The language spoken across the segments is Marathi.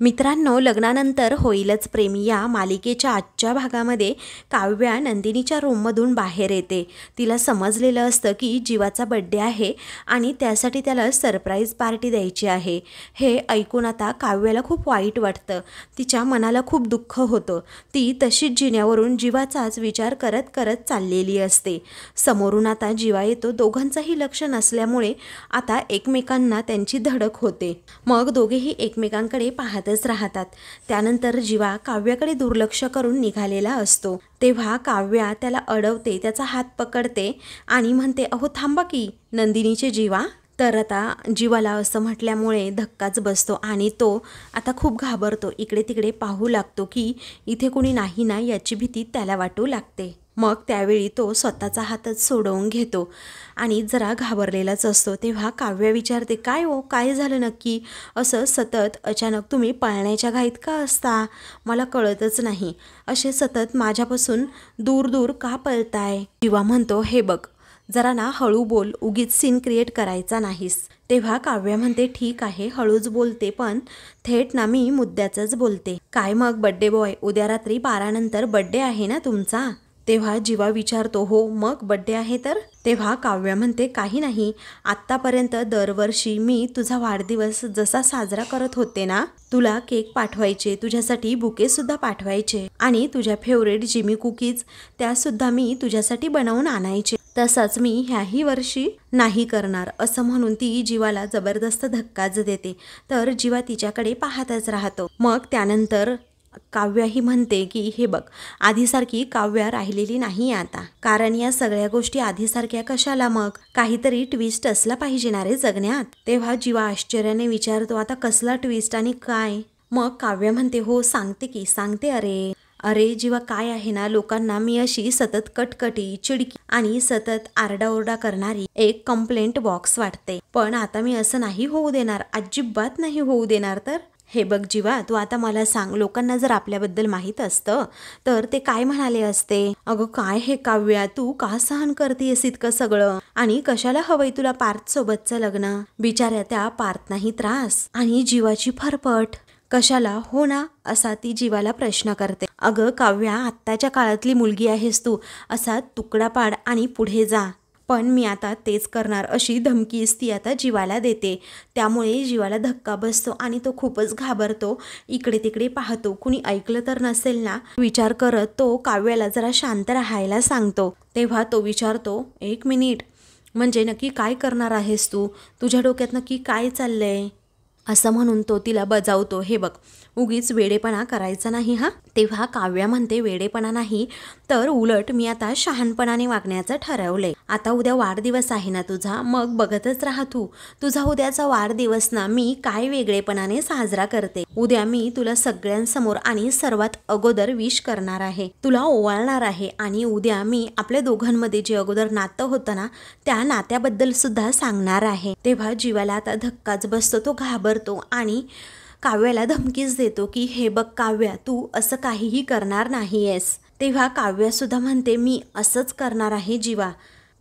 मित्रांनो, लग्नानंतर होईलच प्रेम या मालिकेच्या आजच्या भागामध्ये काव्या नंदिनीच्या रूममधून बाहेर येते। तिला समजलेलं असतं की जीवाचा बर्थडे आहे आणि त्यासाठी त्याला सरप्राईज पार्टी द्यायची आहे। हे ऐकून आता काव्याला खूप वाईट वाटतं, तिच्या मनाला खूप दुःख होतं। ती तशीच जिन्यावरून जीवाचाच विचार करत करत चाललेली असते। समोरून आता जीवा येतो, दोघांचंही लक्ष नसल्यामुळे आता एकमेकांना त्यांची धडक होते। मग दोघेही एकमेकांकडे पाहतच राहतात। त्यानंतर जीवा काव्याकडे दुर्लक्ष करून निघालेला असतो, तेव्हा काव्या त्याला अडवते, त्याचा हात पकडते आणि म्हणते, अहो थांबा की नंदिनीचे जीवा। तर आता जीवाला असं म्हटल्यामुळे धक्काच बसतो आणि तो आता खूप घाबरतो, इकडे तिकडे पाहू लागतो की इथे कोणी नाही ना याची भीती त्याला वाटू लागते। मग त्यावेळी तो स्वतःचा हातच सोडवून घेतो आणि जरा घाबरलेलाच असतो। तेव्हा काव्या विचारते, काय हो, काय झालं नक्की? असं सतत अचानक तुम्ही पळण्याच्या घाईत का असता? मला कळतच नाही, असे सतत माझ्यापासून दूर दूर का पळताय? जीवा म्हणतो, हे बघ जरा ना हळू बोल, उगीच सीन क्रिएट करायचा नाहीस। तेव्हा काव्या म्हणते, ठीक आहे हळूच बोलते, पण थेट ना मी मुद्द्याचंच बोलते। काय मग बड्डे बॉय, उद्या रात्री 12 नंतर बड्डे आहे ना तुमचा? तेव्हा जीवा विचारतो, हो मग बड्डे आहे तर? तेव्हा काव्या म्हणते, काही नाही, आत्तापर्यंत दरवर्षी मी तुझा वाढदिवस जसा साजरा करत होते ना, तुला केक पाठवायचे, तुझ्यासाठी बुकेसुद्धा पाठवायचे आणि तुझ्या फेवरेट जिमी कुकीज त्यासुद्धा मी तुझ्यासाठी बनवून आणायचे, तसंच मी ह्याही वर्षी नाही करणार, असं म्हणून ती जीवाला जबरदस्त धक्काच देते। तर जीवा तिच्याकडे पाहतच राहतो। मग त्यानंतर काव्या ही म्हणते की हे बघ, आधीसारखी काव्या राहिलेली नाही आता, कारण या सगळ्या गोष्टी आधीसारख्या कशाला, मग काहीतरी ट्विस्ट असला पाहिजे ना रे जगण्यात। तेव्हा जीवा आश्चर्याने विचारतो, आता कसला ट्विस्ट आणि काय? मग काव्या म्हणते, हो सांगते की सांगते। अरे जीवा, काय आहे ना, लोकांना मी अशी सतत कटकटी, चिडकी आणि सतत आरडाओरडा करणारी एक कंप्लेंट बॉक्स वाटते, पण आता मी असं नाही होऊ देणार, अजिबात नाही होऊ देणार। तर हे बघ जीवा, तू आता मला सांग, लोकांना जर आपल्याबद्दल माहीत असतं तर ते काय म्हणाले असते? अगं काय हे काव्या, तू का सहन करतेस इतकं सगळं? आणि कशाला हवंय तुला पार्थ सोबतचं लग्न? बिचाऱ्या त्या पार्थनाही त्रास आणि जीवाची फरफट कशाला, हो ना, असा ती जीवाला प्रश्न करते। अगं काव्या, आत्ताच्या काळातली मुलगी आहेस तू, असा तुकडा पाड आणि पुढे जा, पण मी आता तेच करणार, अशी धमकीच ती आता जीवाला देते। त्यामुळे जीवाला धक्का बसतो आणि तो खूपच घाबरतो, इकडे तिकडे पाहतो, कुणी ऐकलं तर नसेल ना विचार करत तो काव्याला जरा शांत राहायला सांगतो। तेव्हा तो विचारतो, एक मिनिट, म्हणजे नक्की काय करणार आहेस तू? तुझ्या डोक्यात नक्की काय चाललंय? असं म्हणून तो तिला बजावतो, हे बघ उगीच वेडेपणा करायचा नाही हा। तेव्हा काव्या म्हणते, वेडेपणा नाही तर उलट मी आता शहाणपणाने वागण्याचं ठरवलंय। आता उद्या वाढदिवस आहे ना तुझा, मग बघतच राहा तू, तुझा उद्याचा वाढदिवस ना मी काय वेगळेपणाने साजरा करते। उद्या मी तुला सगळ्यांसमोर आणि सर्वात अगोदर विश करणार आहे, तुला ओवाळणार आहे आणि उद्या मी आपल्या दोघांमध्ये जे अगोदर नातं होतं ना त्या नात्याबद्दल सुद्धा सांगणार आहे। तेव्हा जीवाला आता धक्काच बसतो, तो घाबरतो आणि काव्याला धमकीच देतो की हे बघ काव्या, तू असं काहीही करणार नाहीयेस। तेव्हा काव्या सुद्धा म्हणते, मी असंच करणार आहे जीवा,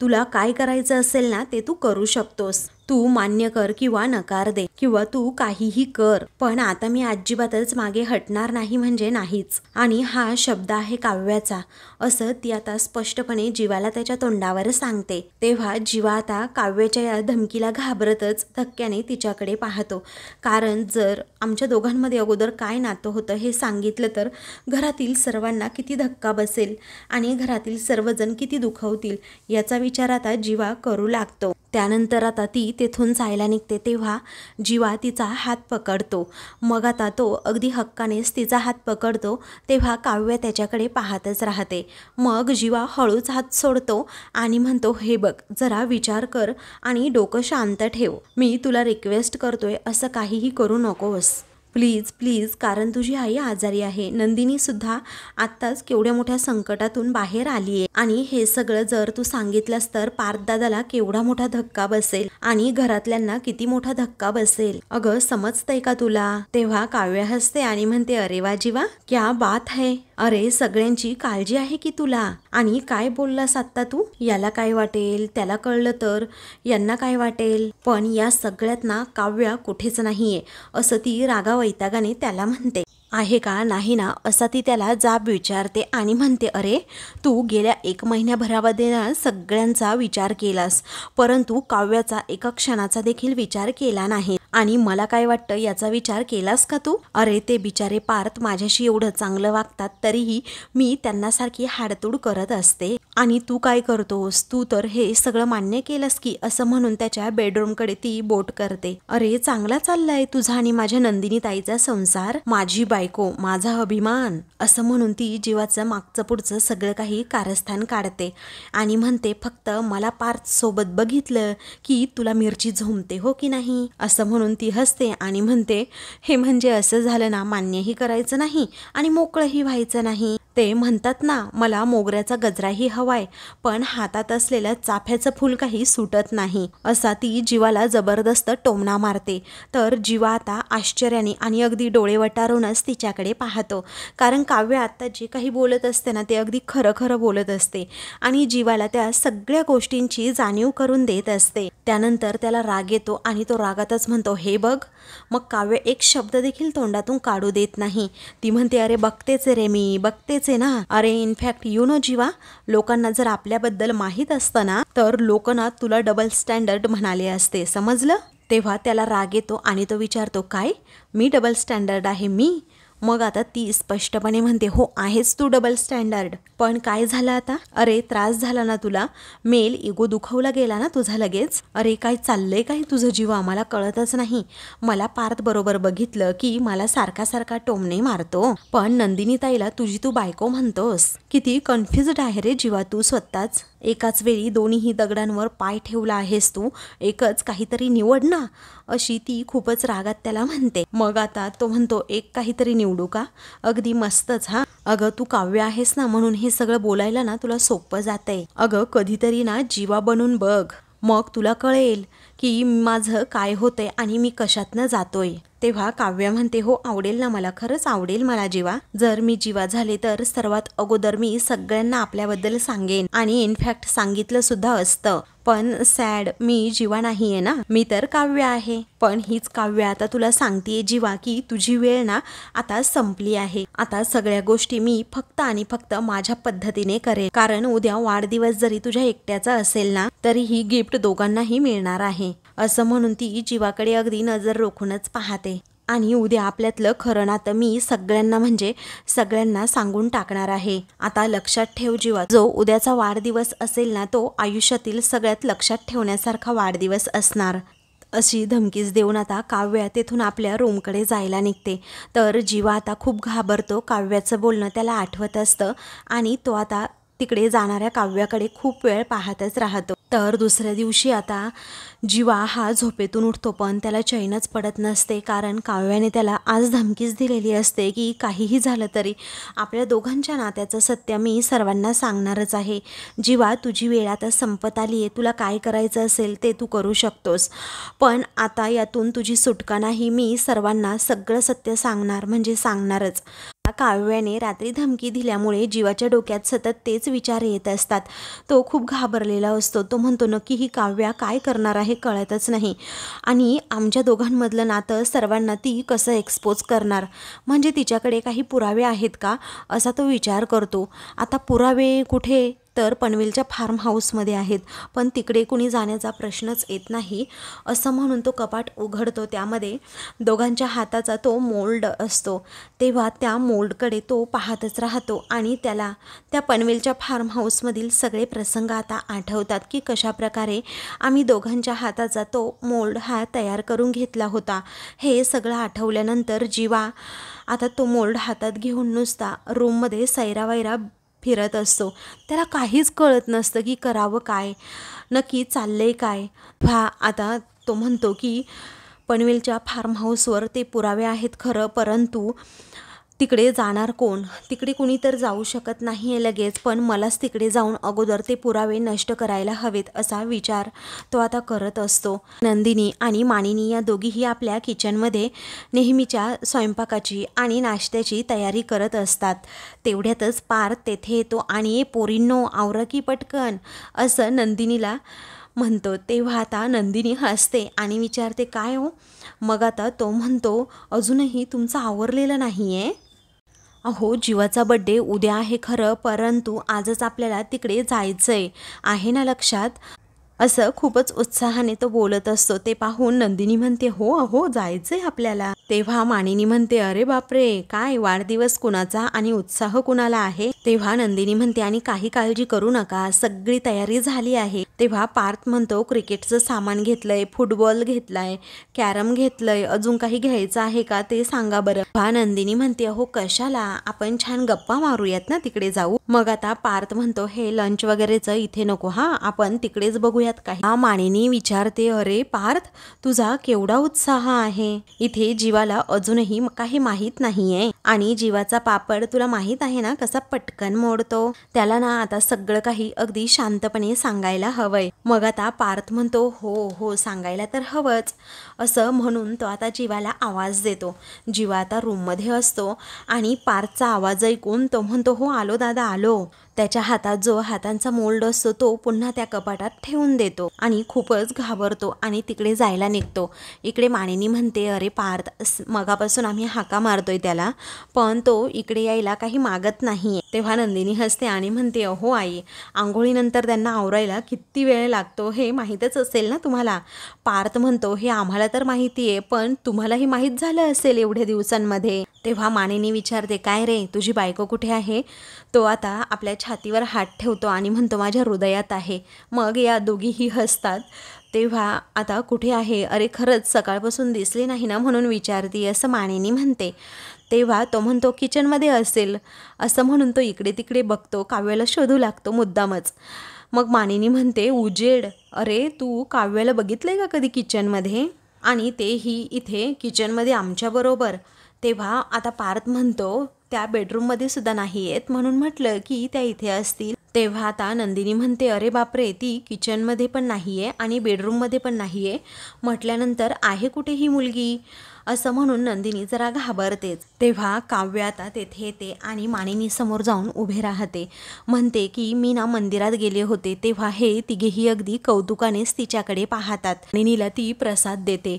तुला काय करायचं असेल ना ते तू करू शकतोस, तू मान्य कर किंवा नकार दे किंवा तू काहीही कर, पण आता मी अजिबातच मागे हटणार नाही म्हणजे नाहीच, आणि हा शब्द आहे काव्याचा, असं ती आता स्पष्टपणे जीवाला त्याच्या तोंडावर सांगते। तेव्हा जीवा आता काव्याच्या या धमकीला घाबरतच धक्क्याने तिच्याकडे पाहतो, कारण जर आमच्या दोघांमध्ये अगोदर काय नातं होतं हे सांगितलं तर घरातील सर्वांना किती धक्का बसेल आणि घरातील सर्वजण किती दुखवतील याचा विचार आता जीवा करू लागतो। त्यानंतर आता ती तेथून जायला निघते, तेव्हा जीवा तिचा हात पकडतो। मग आता तो अगदी हक्कानेच तिचा हात पकडतो, तेव्हा काव्य त्याच्याकडे पाहतच राहते। मग जीवा हळूच हात सोडतो आणि म्हणतो, हे बघ जरा विचार कर आणि डोकं शांत ठेव, मी तुला रिक्वेस्ट करतोय, असं काहीही करू नकोस प्लीज प्लीज, कारण तुझी आई आजारी आहे, नंदिनी सुद्धा आत्ताच केवढ्या मोठ्या संकटातून बाहेर आली आहे आणि हे सगळं जर तू सांगितलंस तर पार्थदादाला केवढा मोठा धक्का बसेल आणि घरातल्यांना किती मोठा धक्का बसेल, अगं समजतंय का तुला? तेव्हा काव्य हसते आणि म्हणते, अरे वा जीवा, क्या बात है, अरे सगळ्यांची काळजी आहे की तुला. आणि काय बोललास आत्ता तू? याला काय वाटेल, त्याला कळलं तर यांना काय वाटेल. पण या सगळ्यात ना काव्या कुठेच नाहीये असं ती रागा वैतागाने त्याला म्हणते. आहे का नाही ना असा ती त्याला जाब विचारते आणि म्हणते, अरे तू गेल्या 1 महिन्याभरामध्ये ना सगळ्यांचा विचार केलास, परंतु काव्याचा एका क्षणाचा देखील विचार केला नाही. आणि मला काय वाटतं याचा विचार केलास का तू? अरे ते बिचारे पार्थ माझ्याशी एवढं चांगलं वागतात तरीही मी त्यांना सारखी हाडतूड करत असते. आणि तू काय करतोस? तू तर हे सगळं मान्य केलंस की, असं म्हणून त्याच्या बेडरूमकडे ती बोट करते. अरे चांगला चाललाय तुझा आणि माझ्या नंदिनी ताईचा संसार, माझी बायको, माझा अभिमान, असं म्हणून ती जीवाचं मागचं पुढचं सगळं काही कारस्थान काढते आणि म्हणते, फक्त मला पार्थ सोबत बघितलं की तुला मिरची झोंबते हो की नाही, असं म्हणून ती हसते आणि म्हणते, हे म्हणजे असं झालं ना, मान्यही करायचं नाही आणि मोकळंही व्हायचं नाही. ते म्हणतात ना, मला मोगऱ्याचा गजराही हवाय पण हातात असलेलं चाफ्याचं फूल काही सुटत नाही, असा ती जीवाला जबरदस्त टोमणा मारते. तर जीवा आता आश्चर्याने आणि अगदी डोळे वटारूनच तिच्याकडे पाहतो, कारण काव्य आता जे काही बोलत असते ना ते अगदी खरं खरं बोलत असते आणि जीवाला त्या सगळ्या गोष्टींची जाणीव करून देत असते. त्यानंतर त्याला राग येतो आणि तो रागातच म्हणतो, हे बघ. मग काव्य एक शब्द देखील तोंडातून काढू देत नाही. ती म्हणते, अरे बघतेच रे, मी बघतेच आहे ना. अरे इनफॅक्ट यू नो जीवा, लोकांना जर आपल्याबद्दल माहीत असतं ना तर लोक ना तुला डबल स्टँडर्ड म्हणाले असते, समजलं. तेव्हा त्याला राग येतो आणि तो विचारतो, काय मी डबल स्टँडर्ड आहे मी? मग आता ती स्पष्टपणे म्हणते, हो आहेच तू डबल स्टँडर्ड. पण काय झालं आता? अरे त्रास झाला ना तुला, मेल इगो दुखवला गेला ना तुझा लगेच. अरे काय चाललंय काय तुझं जीवा, मला कळतच नाही. मला पार्थ बरोबर बघितलं की मला सारखा सारखा टोमणे मारतो, पण नंदिनी ताईला तुझी तू बायको म्हणतोस. किती कन्फ्युज्ड आहे रे जीवा तू स्वतःच. एकाच वेळी दोन्हीही दगडांवर पाय ठेवला आहेस तू, एकच काहीतरी निवड ना, अशी ती खूपच रागात त्याला म्हणते. मग आता तो म्हणतो, एक काहीतरी निवडू का? अगदी मस्तच हा. अगं तू काव्य आहेस ना म्हणून हे सगळं बोलायला ना तुला सोपं जातंय. अगं कधीतरी ना जीवा बनून बघ, मग तुला कळेल की माझं काय होतंय आणि मी कशातनं जातोय. तेव्हा काव्य म्हणते, हो आवडेल ना, मला खरंच आवडेल मला जीवा. जर मी जीवा झाले तर सर्वात अगोदर मी सगळ्यांना आपल्याबद्दल सांगेन आणि इनफॅक्ट सांगितलं सुद्धा असतं. पण सॅड, मी जीवा नाहीये ना, मी तर काव्य आहे. पण हीच काव्य आता तुला सांगतेय जीवा की तुझी वेळ ना आता संपली आहे. आता सगळ्या गोष्टी मी फक्त आणि फक्त माझ्या पद्धतीने करेन, कारण उद्या वाढदिवस जरी तुझ्या एकट्याचा असेल ना तरी ही गिफ्ट दोघांनाही मिळणार आहे. असं म्हणून ती जीवाकडे अगदी नजर रोखूनच पाहते. आणि उद्या आपल्यातलं खरं नातं मी सगळ्यांना म्हणजे सगळ्यांना सांगून टाकणार आहे. आता लक्षात ठेव जीवा, जो उद्याचा वाढदिवस असेल ना तो आयुष्यातील सगळ्यात लक्षात ठेवण्यासारखा वाढदिवस असणार, अशी धमकीच देऊन आता काव्या तेथून आपल्या रूमकडे जायला निघते. तर जीवा आता खूप घाबरतो. काव्याचं बोलणं त्याला आठवत असतं आणि तो आता तिकडे जाणाऱ्या काव्याकडे खूप वेळ पाहतच राहतो. तर दुसऱ्या दिवशी आता जीवा हा झोपेतून उठतो पण त्याला चैनच पडत नसते, कारण काव्याने त्याला आज धमकीच दिलेली असते की काहीही झालं तरी आपल्या दोघांच्या नात्याचं सत्य मी सर्वांना सांगणारच आहे. जीवा तुझी वेळ आता संपत आली आहे, तुला काय करायचं असेल ते तू करू शकतोस, पण आता यातून तुझी सुटका नाही, मी सर्वांना सगळं सत्य सांगणार म्हणजे सांगणारच. काव्याने रात्री धमकी दिल्यामुळे जीवाच्या डोक्यात सतत तेच विचार येत असतात. तो खूप घाबरलेला असतो. तो म्हणतो, नक्की ही काव्या काय करणार आहे कळतच नाही आणि आमच्या दोघांमधलं नातं सर्वांना ती कसं एक्सपोज करणार, म्हणजे तिच्याकडे काही पुरावे आहेत का असा तो विचार करतो. आता पुरावे कुठे, तर पनवेलच्या फार्म हाऊसमध्ये आहेत, पण तिकडे कुणी जाण्याचा प्रश्नच येत नाही. असं म्हणून तो कपाट उघडतो, त्यामध्ये दोघांच्या हाताचा तो मोल्ड असतो. तेव्हा त्या मोल्डकडे तो पाहतच राहतो आणि त्याला त्या पनवेलच्या फार्म हाऊसमधील सगळे प्रसंग आता आठवतात की कशाप्रकारे आम्ही दोघांच्या हाताचा तो मोल्ड हा तयार करून घेतला होता. हे सगळं आठवल्यानंतर जीवा आता तो मोल्ड हातात घेऊन नुसता रूममध्ये सैरावैरा फिरत असतो. त्याला काहीच कळत नसतं की करावं काय, नक्की चाललंय काय. आता तो म्हणतो की पनवेलच्या फार्म हाऊसवर ते पुरावे आहेत खरं, परंतु तिकडे जाणार कोण? तिकडे कुणी तर जाऊ शकत नाही आहे लगेच, पण मलाच तिकडे जाऊन अगोदर ते पुरावे नष्ट करायला हवेत असा विचार तो आता करत असतो. नंदिनी आणि मानिनी या दोघीही आपल्या किचनमध्ये नेहमीच्या स्वयंपाकाची आणि नाश्त्याची तयारी करत असतात. तेवढ्यातच पार्थ तेथे येतो आणि पोरींनो आवरा की पटकन असं नंदिनीला म्हणतो. तेव्हा आता नंदिनी हसते आणि विचारते काय हो? मग आता तो म्हणतो अजूनही तुमचं आवरलेलं नाही आहे? अहो जीवाचा बड्डे उद्या आहे खरं, परंतु आजच आपल्याला तिकडे जायचंय आहे ना लक्षात? असं खूपच उत्साहाने तो बोलत असतो. ते पाहून नंदिनी म्हणते हो अहो जायचंय आपल्याला. तेव्हा मानिनी म्हणते अरे बापरे, काय वाढदिवस कुणाचा आणि उत्साह कुणाला आहे? तेव्हा नंदिनी म्हणते आणि काही काळजी करू नका, सगळी तयारी झाली आहे. तेव्हा पार्थ म्हणतो क्रिकेटचं सामान घेतलंय, फुटबॉल घेतलाय, कॅरम घेतलंय, अजून काही घ्यायचं आहे का ते सांगा बरं. तेव्हा नंदिनी म्हणते अहो कशाला, आपण छान गप्पा मारूयात ना, तिकडे जाऊ. मग आता पार्थ म्हणतो हे लंच वगैरेचं इथे नको हा, आपण तिकडेच बघूयात काही. मानिनी विचारते अरे पार्थ तुझा केवढा उत्साह आहे, इथे जीवाला अजूनही काही माहीत नाहीये आणि जीवाचा पापड तुला माहीत आहे ना कसा पटकन मोडतो, त्याला ना आता सगळं काही अगदी शांतपणे सांगायला हवंय. मग आता पार्थ म्हणतो हो हो सांगायला तर हवंच असं म्हणून तो आता जीवाला आवाज देतो. जीवा आता रूममध्ये असतो आणि पार्थचा आवाज ऐकून तो म्हणतो हो आलो दादा आलो. त्याच्या हातात जो हातांचा मोल्ड असतो तो पुन्हा त्या कपाटात ठेवून देतो आणि खूपच घाबरतो आणि तिकडे जायला निघतो. इकडे मानिनी म्हणते अरे पार्थ मगापासून आम्ही हाका मारतोय त्याला, पण तो इकडे यायला काही मागत नाहीये. तेव्हा नंदिनी हसते आणि म्हणते अहो आई आंघोळीनंतर त्यांना आवरायला किती वेळ लागतो हे माहीतच असेल ना तुम्हाला. पार्थ म्हणतो हे आम्हाला तर माहिती आहे, पण तुम्हालाही माहीत झालं असेल एवढ्या दिवसांमध्ये. तेव्हा मानिनी विचारते काय रे तुझी बायको कुठे आहे? तो आता आपल्या छातीवर हात ठेवतो आणि म्हणतो माझ्या हृदयात आहे. मग या दोघीही हसतात. तेव्हा आता कुठे आहे? अरे खरंच सकाळपासून दिसली नाही ना म्हणून विचारती असं मानिनी म्हणते. तेव्हा तो म्हणतो किचनमध्ये असेल असं म्हणून तो इकडे तिकडे बघतो, काव्याला शोधू लागतो मुद्दामच. मग मानिनी म्हणते उजेड, अरे तू काव्याला बघितलंय का कधी किचनमध्ये, आणि तेही इथे किचनमध्ये आमच्याबरोबर? तेव्हा आता पार्थ म्हणतो त्या बेडरूममध्ये सुद्धा नाही आहेत म्हणून म्हटलं की त्या इथे असतील. तेव्हा आता नंदिनी म्हणते अरे बापरे ती किचनमध्ये पण नाही आहे आणि बेडरूममध्ये पण नाही आहे म्हटल्यानंतर आहे कुठे ही मुलगी असं म्हणून नंदिनी जरा घाबरतेच. तेव्हा काव्य आता तेथे येते आणि मानिनी समोर जाऊन उभे राहते. म्हणते की मी ना मंदिरात गेले होते. तेव्हा हे तिघेही अगदी कौतुकानेच तिच्याकडे पाहतात. मानिनीला ती प्रसाद देते.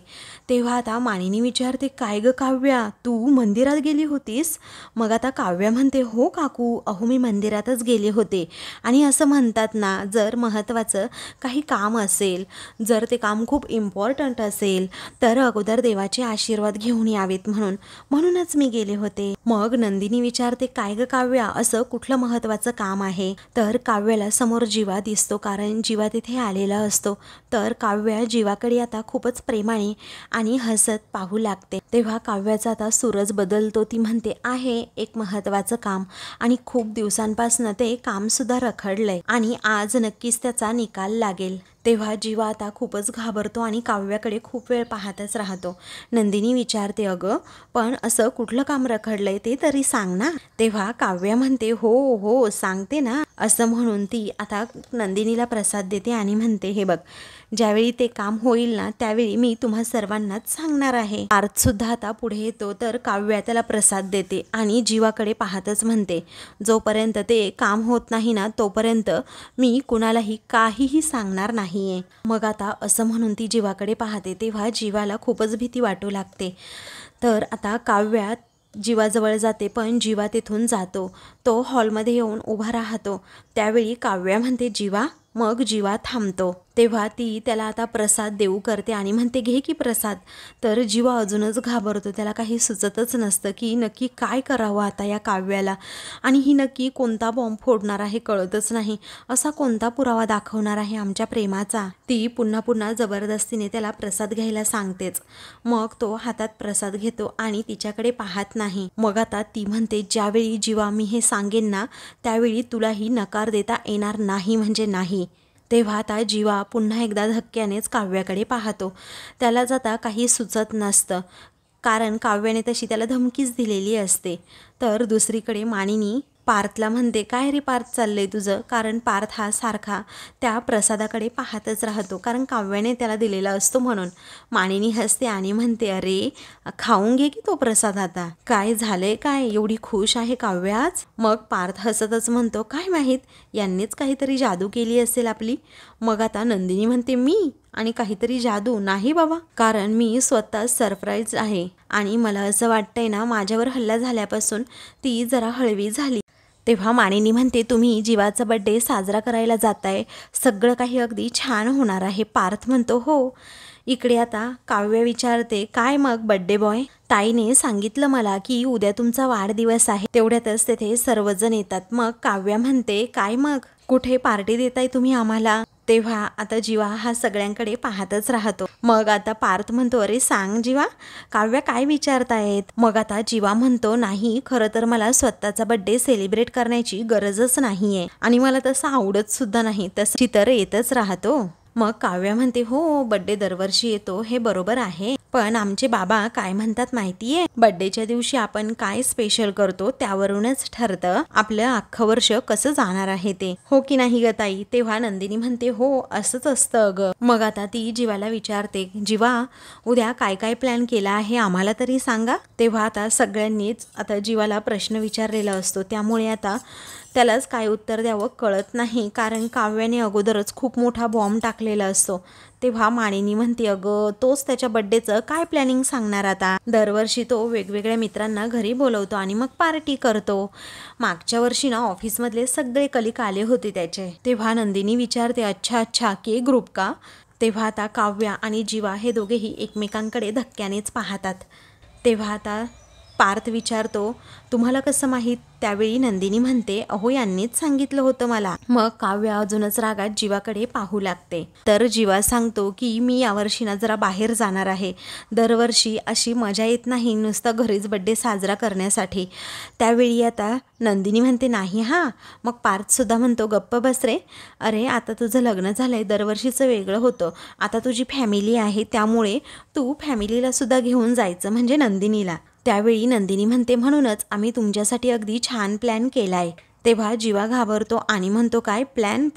तेव्हा आता मानिनी विचारते काय ग काव्या तू मंदिरात गेली होतीस? मग आता काव्या म्हणते हो काकू अहो मी मंदिरातच गेले होते, आणि असं म्हणतात ना जर महत्त्वाचं काही काम असेल, जर ते काम खूप इम्पॉर्टंट असेल तर अगोदर देवाचे आशीर्वाद घेऊन यावेत म्हणूनच मी गेले होते. मग नंदिनी विचारते काय ग काव्या असं कुठलं महत्त्वाचं काम आहे? तर काव्याला समोर जीवा दिसतो, कारण जीवा तिथे आलेला असतो. तर काव्या जीवाकडे आता खूपच प्रेमाने आणि हसत पाहू लागते. तेव्हा काव्याचा आता सूरज बदलतो. ती म्हणते आहे एक महत्त्वाचं काम आणि खूप दिवसांपासून ते काम सुद्धा रखडलंय आणि आज नक्कीच त्याचा निकाल लागेल. तेव्हा जीवा आता खूपच घाबरतो आणि काव्याकडे खूप वेळ पाहतच राहतो. नंदिनी विचारते अगं पण असं कुठलं काम रखडलंय ते तरी सांग ना. तेव्हा काव्या म्हणते हो हो सांगते ना असं म्हणून ती आता नंदिनीला प्रसाद देते आणि म्हणते हे बघ ज्यावेळी ते काम होईल ना त्यावेळी मी तुम्हा सर्वांनाच सांगणार आहे. पार्थ सुद्धा आता पुढे येतो. तर काव्या त्याला प्रसाद देते आणि जीवाकडे पाहतच म्हणते जोपर्यंत ते काम होत नाही ना तोपर्यंत मी कुणालाही काहीही सांगणार नाहीये. मग आता असं म्हणून ती जीवाकडे पाहते. तेव्हा जीवाला खूपच भीती वाटू लागते. तर आता काव्या जीवाजवळ जाते पण जीवा तिथून जातो. तो हॉलमध्ये येऊन उभा राहतो. त्यावेळी काव्या म्हणते जीवा, मग जीवा थांबतो. तेव्हा ती त्याला आता प्रसाद देऊ करते आणि म्हणते घे की प्रसाद. तर जीवा अजूनच घाबरतो. त्याला काही सुचतच नसतं की नक्की काय करावं आता या काव्याला, आणि ही नक्की कोणता बॉम्ब फोडणार आहे कळतच नाही. असा कोणता पुरावा दाखवणार आहे आमच्या प्रेमाचा. ती पुन्हा पुन्हा जबरदस्तीने त्याला प्रसाद घ्यायला सांगतेच. मग तो हातात प्रसाद घेतो आणि तिच्याकडे पाहत नाही. मग आता ती म्हणते ज्यावेळी जीवा मी हे सांगेन ना त्यावेळी तुलाही नकार देता येणार नाही म्हणजे नाही. तेव्हा आता जीवा पुन्हा एकदा धक्क्यानेच काव्याकडे पाहतो. त्याला जाता काही सुचत नसतं. कारण काव्याने तशी त्याला धमकीच दिलेली असते. तर दुसरीकडे मानिनी पार्थला म्हणते, काय रे पार्थ चाललंय तुझं? कारण पार्थ हा सारखा त्या प्रसादाकडे पाहतच राहतो, कारण काव्याने त्याला दिलेला असतो म्हणून. मानिनी हसते आणि म्हणते, अरे खाऊन घे की तो प्रसाद आता. काय झालंय काय, एवढी खुश आहे काव्य आज? मग पार्थ हसतच म्हणतो, काय माहीत, यांनीच काहीतरी जादू केली असेल आपली. मग आता नंदिनी म्हणते, मी आणि काहीतरी जादू? नाही बाबा, कारण मी स्वतः सरप्राईज आहे आणि मला असं वाटतंय ना, माझ्यावर हल्ला झाल्यापासून ती जरा हळवी झाली. तेव्हा मानिनी म्हणते, तुम्ही जीवाचा बड्डे साजरा करायला जाताय, सगळं काही अगदी छान होणार आहे. पार्थ म्हणतो, हो. इकडे आता काव्य विचारते, काय मग बड्डे बॉय? ताईने सांगितलं मला की उद्या तुमचा वाढदिवस आहे. तेवढ्यातच तेथे सर्वजण येतात. मग काव्या म्हणते, काय मग, कुठे पार्टी देताय तुम्ही आम्हाला? तेव्हा आता जीवा हा सगळ्यांकडे पाहतच राहतो. मग आता पार्थ म्हणतो, अरे सांग जीवा, काव्या काय विचारतायत? मग आता जीवा म्हणतो, नाही, खरं तर मला स्वतःचा बड्डे सेलिब्रेट करण्याची गरजच नाहीये आणि मला तसं आवडत सुद्धा नाही, तशी तर येतच राहतो. मग काव्या म्हणते, हो बड्डे दरवर्षी येतो हे बरोबर आहे, पण आमचे बाबा काय म्हणतात माहितीये, बड्डेच्या दिवशी आपण काय स्पेशल करतो त्यावरूनच ठरतं आपलं अख्खं वर्ष कसं जाणार आहे ते, हो की नाही ग ताई? तेव्हा नंदिनी म्हणते, हो असंच असतं अगं. मग आता ती जीवाला विचारते, जीवा उद्या काय काय प्लॅन केला आहे आम्हाला तरी सांगा. तेव्हा आता सगळ्यांनीच आता जीवाला प्रश्न विचारलेला असतो, त्यामुळे आता त्यालाच काय उत्तर द्यावं कळत नाही, कारण काव्याने अगोदरच खूप मोठा बॉम्ब टाकलेला असतो. तेव्हा मानिनी म्हणते, अगं तोच त्याच्या बड्डेचं काय प्लॅनिंग सांगणार आता? दरवर्षी तो वेगवेगळ्या मित्रांना घरी बोलवतो आणि मग पार्टी करतो. मागच्या वर्षी ना ऑफिसमधले सगळे कलिक आले होते त्याचे. तेव्हा नंदिनी विचारते, अच्छा अच्छा, के ग्रुप का? तेव्हा आता काव्या आणि जीवा हे दोघेही एकमेकांकडे धक्क्यानेच पाहतात. तेव्हा आता पार्थ विचारतो, तुम्हाला कसं माहीत? त्यावेळी नंदिनी म्हणते, अहो यांनीच सांगितलं होतं मला. मग काव्या अजूनच रागात जीवाकडे पाहू लागते. तर जीवा सांगतो की मी यावर्षी ना जरा बाहेर जाणार आहे. दरवर्षी अशी मजा येत नाही नुसतं घरीच बड्डे साजरा करण्यासाठी. त्यावेळी आता नंदिनी म्हणते, नाही हां. मग पार्थसुद्धा म्हणतो, गप्प बस रे, अरे आता तुझं लग्न झालंय, दरवर्षीचं वेगळं होतं, आता तुझी फॅमिली आहे, त्यामुळे तू फॅमिलीला सुद्धा घेऊन जायचं, म्हणजे नंदिनीला. त्यावेळी नंदिनी म्हणते, म्हणूनच आम्ही तुमच्यासाठी अगदी छान प्लॅन केलाय. तेव्हा जीवा घाबरतो आणि म्हणतो, काय प्लॅन?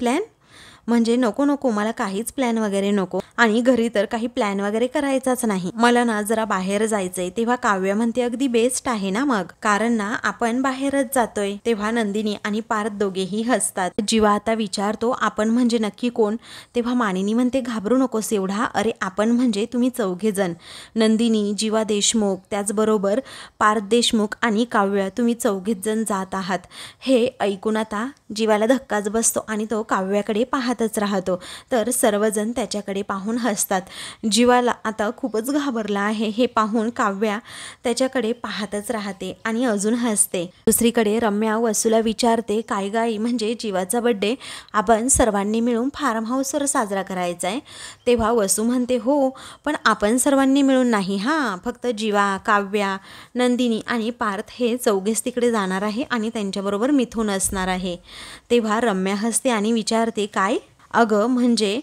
म्हणजे नको नको, मला काहीच प्लॅन वगैरे नको, आणि घरी तर काही प्लॅन वगैरे करायचाच नाही, मला ना जरा बाहेर जायचंय. तेव्हा काव्या म्हणते, अगदी बेस्ट आहे ना मग, कारण ना आपण बाहेरच जातोय. तेव्हा नंदिनी आणि पार्थ दोघेही हसतात. जीवा आता विचारतो, आपण म्हणजे नक्की कोण? तेव्हा मानिनी म्हणते, घाबरू नकोस एवढा, अरे आपण म्हणजे तुम्ही चौघे जण, नंदिनी, जीवा देशमुख, त्याचबरोबर पार्थ देशमुख आणि काव्या, तुम्ही चौघेच जण जात आहात. हे ऐकून आता जीवाला धक्काच बसतो आणि तो काव्याकडे पाहतच राहतो. तर सर्वजण त्याच्याकडे पाहून हसतात. जीवाला आता खूपच घाबरला आहे हे पाहून काव्या त्याच्याकडे पाहतच राहते आणि अजून हसते. दुसरीकडे रम्या वसूला विचारते, काय गाई, म्हणजे जीवाचा बड्डे आपण सर्वांनी मिळून फार्म हाऊसवर साजरा करायचा आहे? तेव्हा वसू म्हणते, हो पण आपण सर्वांनी मिळून नाही हां, फक्त जीवा, काव्या, नंदिनी आणि पार्थ हे चौघेच तिकडे जाणार आहे आणि त्यांच्याबरोबर मिथून असणार आहे. तेव्हा रम्या हसते आणि विचारते, काय? अगं म्हणजे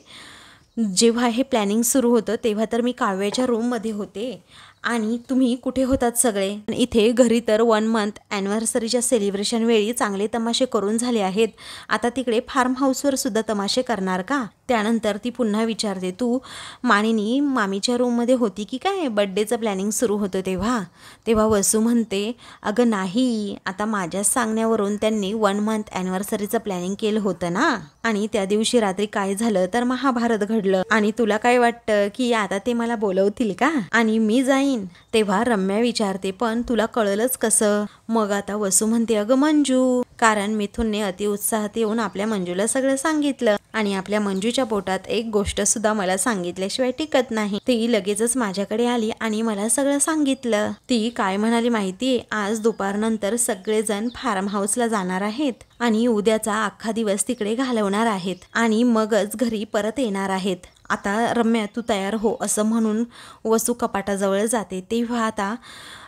जेव्हा हे प्लॅनिंग सुरू होतं तेव्हा तर मी काव्याच्या रूममध्ये होते आणि तुम्ही कुठे होतात सगळे? इथे घरी तर 1 मंथ ॲनिव्हर्सरीच्या सेलिब्रेशन वेळी चांगले तमाशे करून झाले आहेत, आता तिकडे फार्म हाऊसवर सुद्धा तमाशे करणार का? त्यानंतर ती पुन्हा विचारते, तू मानिनी मामीच्या रूममध्ये होती की काय बड्डेचं प्लॅनिंग सुरू होतं तेव्हा? तेव्हा वसू म्हणते, अगं नाही, आता माझ्याच सांगण्यावरून त्यांनी 1 मंथ ॲनिव्हर्सरीचं प्लॅनिंग केलं होतं ना, आणि त्या दिवशी रात्री काय झालं तर महाभारत घडलं, आणि तुला काय वाटतं की आता ते मला बोलवतील का आणि मी जाईन? तेव्हा रम्या विचारते, पण तुला कळलंच कसं? मग आता वसू म्हणते, अगं मंजू, कारण मिथुनने अतिउत्साहात येऊन आपल्या मंजूला सगळं सांगितलं आणि आपल्या मंजूच्या पोटात एक गोष्ट सुद्धा मला सांगितल्याशिवाय टिकत नाही. ती लगेचच माझ्याकडे आली आणि मला सगळं सांगितलं. ती काय म्हणाली माहितीये, आज दुपारनंतर सगळेजण फार्म हाऊसला जाणार आहेत आणि उद्याचा अख्खा दिवस तिकडे घालवणार आहेत आणि मगच घरी परत येणार आहेत. आता रम्या तू तयार हो, असं म्हणून वसू कपाटाजवळ जाते. तेव्हा आता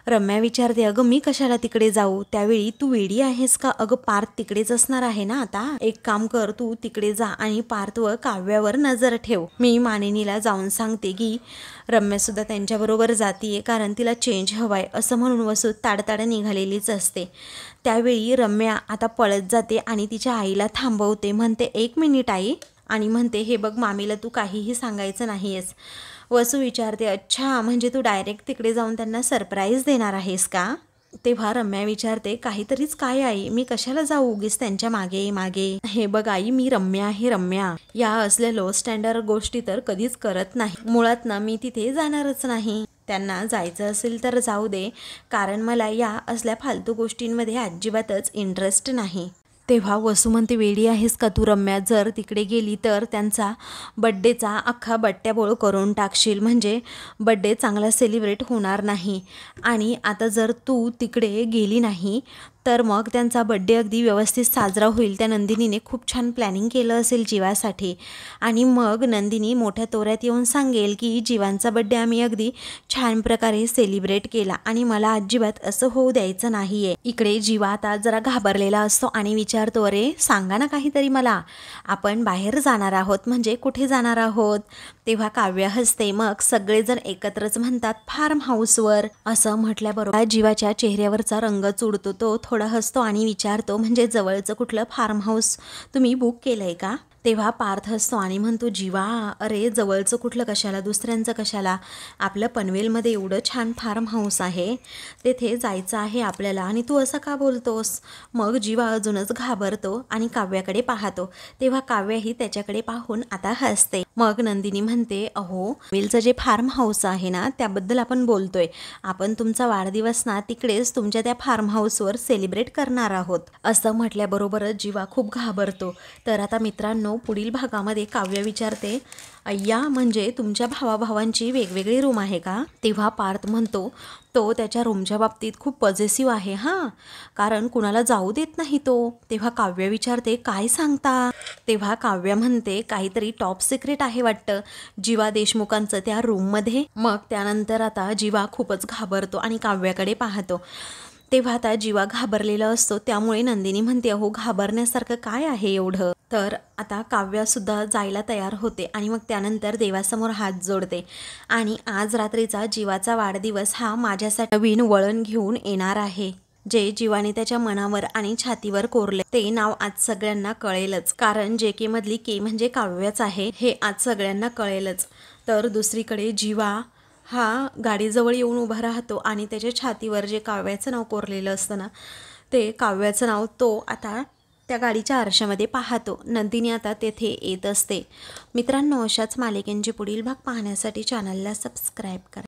रम्या विचारते, अगं मी कशाला तिकडे जाऊ? त्यावेळी तू वेडी आहेस का? अगं पार्थ तिकडेच असणार आहे ना आता. एक काम कर, तू तिकडे जा आणि पार्थ व काव्यावर नजर ठेव. मी मानिनीला जाऊन सांगते की रम्या सुद्धा त्यांच्याबरोबर जातीये, कारण तिला चेंज हवाय. असं म्हणून वसू ताडताड निघालेलीच असते. त्यावेळी रम्या आता पळत जाते आणि तिच्या आईला थांबवते. म्हणते, 1 मिनिट आई. आणि म्हणते, हे बघ मामीला तू काहीही सांगायचं नाही आहेस. वसू विचारते, अच्छा म्हणजे तू डायरेक्ट तिकडे जाऊन त्यांना सरप्राईज देणार आहेस का? तेव्हा रम्या विचारते, काहीतरीच काय आई, मी कशाला जाऊ उगीच त्यांच्या मागे मागे. हे बघ आई, मी रम्या आहे रम्या. या असल्या लो स्टँडर्ड गोष्टी तर कधीच करत नाही. मुळात ना मी तिथे जाणारच नाही. त्यांना जायचं असेल तर जाऊ दे, कारण मला या असल्या फालतू गोष्टींमध्ये अजिबातच इंटरेस्ट नाही. तेव्हा वसू म्हणते, वेडी आहेस का तू रम्या? जर तिकडे गेली तर त्यांचा बड्डेचा अख्खा बट्ट्याबोळ करून टाकशील, म्हणजे बड्डे चांगला सेलिब्रेट होणार नाही. आणि आता जर तू तिकडे गेली नाही तर मग त्यांचा बड्डे अगदी व्यवस्थित साजरा होईल. त्या नंदिनीने खूप छान प्लॅनिंग केलं असेल जीवासाठी, आणि मग नंदिनी मोठ्या तोऱ्यात येऊन सांगेल की जीवांचा बड्डे आम्ही अगदी छान प्रकारे सेलिब्रेट केला आणि मला अजिबात असं होऊ द्यायचं नाही आहे. इकडे जीवा आता जरा घाबरलेला असतो आणि विचारतो, अरे सांगा ना काहीतरी मला, आपण बाहेर जाणार आहोत म्हणजे कुठे जाणार आहोत? तेव्हा काव्य हसते. मग सगळेजण एकत्रच म्हणतात, फार्म हाऊसवर. असं म्हटल्याबरोबर जीवाच्या चेहऱ्यावरचा रंगच उडतो. तो थोडा हसतो आणि विचारतो, म्हणजे जवळचं कुठलं फार्म हाऊस तुम्ही बुक केलंय का? तेव्हा पार्थ हसतो आणि म्हणतो, जीवा अरे जवळचं कुठलं कशाला, दुसऱ्यांचं कशाला, आपलं पनवेलमध्ये एवढं छान फार्म हाऊस आहे, तेथे जायचं आहे आपल्याला, आणि तू असं का बोलतोस? मग जीवा अजूनच घाबरतो आणि काव्याकडे पाहतो. तेव्हा काव्याही त्याच्याकडे पाहून आता हसते. मग नंदिनी म्हणते, अहो पनवेलचं जे फार्म हाऊस आहे ना त्याबद्दल आपण बोलतोय. आपण तुमचा वाढदिवस ना तिकडेच तुमच्या त्या फार्म हाऊसवर सेलिब्रेट करणार आहोत. असं म्हटल्याबरोबरच जीवा खूप घाबरतो. तर आता मित्रांनो, पुढील भागामध्ये काव्य विचारते, अय्या म्हणजे तुमच्या भावाभावांची वेगवेगळी रूम आहे का? तेव्हा पार्थ म्हणतो, तो त्याच्या रूमच्या बाबतीत खूप पॉझिटिव्ह आहे हां, कारण कुणाला जाऊ देत नाही तो. तेव्हा काव्य विचारते, काय सांगता? तेव्हा काव्य म्हणते, काहीतरी टॉप सिक्रेट आहे वाटतं जीवा देशमुखांचं त्या रूममध्ये. मग त्यानंतर आता जीवा खूपच घाबरतो आणि काव्याकडे पाहतो. तेव्हा आता जीवा घाबरलेला असतो. त्यामुळे नंदिनी म्हणते, अहो घाबरण्यासारखं काय आहे एवढं? तर आता काव्यासुद्धा जायला तयार होते आणि मग त्यानंतर देवासमोर हात जोडते आणि आज रात्रीचा जीवाचा वाढदिवस हा माझ्यासाठी नवीन वळण घेऊन येणार आहे. जे जीवाने त्याच्या मनावर आणि छातीवर कोरले ते नाव आज सगळ्यांना कळेलच, कारण JK मधली के म्हणजे काव्यच आहे हे आज सगळ्यांना कळेलच. तर दुसरीकडे जीवा हा गाडीजवळ येऊन उभा राहतो आणि त्याच्या छातीवर जे काव्याचं नाव कोरलेलं असतं ना, ते काव्याचं नाव तो आता त्या गाडीच्या आरशामध्ये पाहतो. नंदिनी आता तेथे येत असते. मित्रांनो, अशाच मालिकेंचे पुढील भाग पाहण्यासाठी चॅनलला सबस्क्राईब करा.